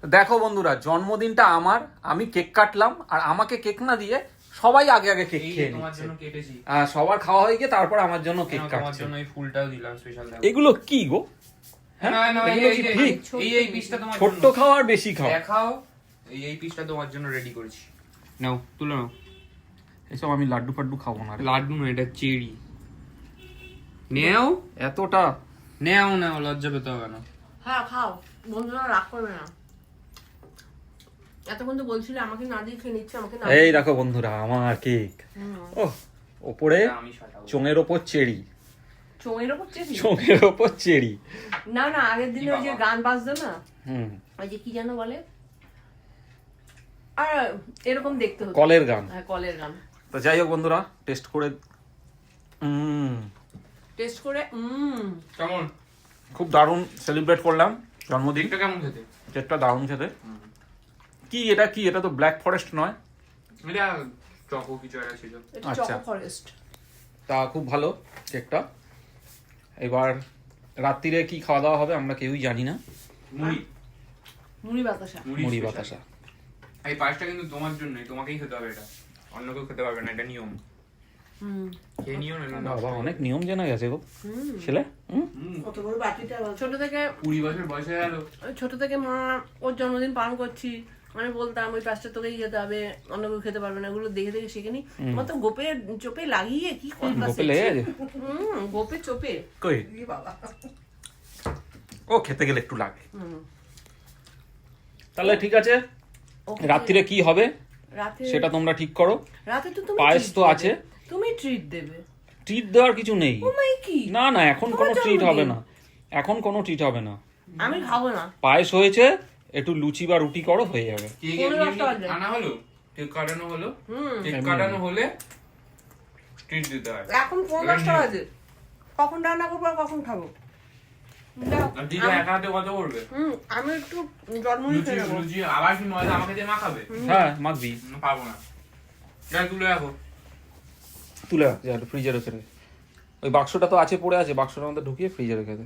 দেখো বন্ধুরা, জন্মদিনটা আমার, আমি কেক কাটলাম, আর আমাকে কেক না দিয়ে সবাই আগে আগে কেক খেয়ে তোমার নিচ্ছে। জন্য কেটেছি। সবার খাওয়া হয়ে গিয়ে তারপর আমার জন্য কেক তোমার কাটছে। জন্য এই ফুলটাও দিলাম স্পেশাল। এগুলো কি গো? না না, এগুলো কি ঠিক? এই পিসটা তোমার ছোট্ট জন্য। খাও আর বেশি খাও। দেখাও, এই পিসটা তোমার জন্য রেডি করেছি। নাও তুলে নাও। এসব আমি লাড্ডু ফাড্ডু খাবো না রে। লাড্ডু না, এটা চেরি। নেও এতটা? নেও নাও, লজ্জা পেতে হবে না। হ্যাঁ খাও, বন্ধুরা রাগ করবে না। এতক্ষণ তো বলছিলে আমাকে না দিয়ে খেয়ে নিচ্ছে, আমাকে না এই দেখো বন্ধুরা, আমার কেক। ওহ, ওপরে এটা আমি সাজাবো। চোঙের ওপর চেরি। চোঙের ওপর চেপি? চোঙের ওপর চেরি। না না, আগের দিনে ওই যে গান বাজতো না, হুম, ওই যে কি যেন বলে, আর এরকম দেখতে হতো। কলের গান। হ্যাঁ, কলের গান। তো যাই হোক বন্ধুরা, টেস্ট করে টেস্ট করে কেমন? খুব দারুণ সেলিব্রেট করলাম জন্মদিন। দিনটা কেমন খেতে? কেকটা দারুণ খেতে। কি এটা? কি এটা? তো ব্ল্যাক ফরেস্ট নয়, এটা চকো কিছু একটা ছিল। এটা আচ্ছা। Choco forest. তা খুব ভালো কেকটা। এবার রাত্রিরে কি খাওয়া দাওয়া হবে আমরা কেউই জানি না। মুড়ি মুড়ি বাতাসা। মুড়ি special। বাতাসা। এই পায়েসটা কিন্তু তোমার জন্যই, তোমাকেই খেতে হবে এটা, অন্য কেউ খেতে পারবে না, এটা নিয়ম। খেয়ে নিও না, বাবা, অনেক নিয়ম জানা গেছে গো ছেলে। কত বড় বাটিটা। ছোট থেকে 20 বছর বয়স হয়ে গেল। ছোট থেকে মা ওর জন্মদিন পালন করছি, আমি বলতাম ওই পাঁচটা তোকেই খেতে হবে, অন্য কেউ খেতে পারবে না। এগুলো দেখে দেখে শিখে নি। আমার তো গোপে চোপে লাগিয়ে কি করবা? গোপে লেগে গেছে? গোপে চোপে। কই? বাবা। ও খেতে গেলে একটু লাগে। হুম। তাহলে ঠিক আছে, ওকে। রাত্রিরে কি হবে রাতে সেটা তোমরা ঠিক করো। রাতে তো তুমি পায়েস treat তো দেবে। আছে। তুমি ট্রিট দেবে। ট্রিট দেওয়ার কিছু নেই। ও মাই কি? না না, এখন তোমার কোনো ট্রিট হবে জন্মদিন। না। এখন কোনো ট্রিট হবে না। আমি খাবো না। পায়েস হয়েছে, একটু লুচি বা রুটি করো, হয়ে যাবে। কেক পনেরো এমনি দশটা বাজে। আনা হলো, কেক কাটানো হলো, কেক এমনি। কাটানো হলে ট্রিট দিতে হয়। এখন 10:15 বাজে। কখন রান্না করবো আর কখন খাবো? যাও। আর দিদা একা হাতে কত করবে? আমি একটু জন্মদিন লুচি খেয়ে নেবো। লুচি আবার কি মজা আমাকে দিয়ে মাখাবে? হ্যাঁ, মাখবি। পারবো না। যা তুলে রাখো। তুলে রাখ, ফ্রিজে রেখে দে। ওই বাক্সটা তো আছে, পড়ে আছে, বাক্সটার মধ্যে ঢুকিয়ে ফ্রিজে রেখে দে।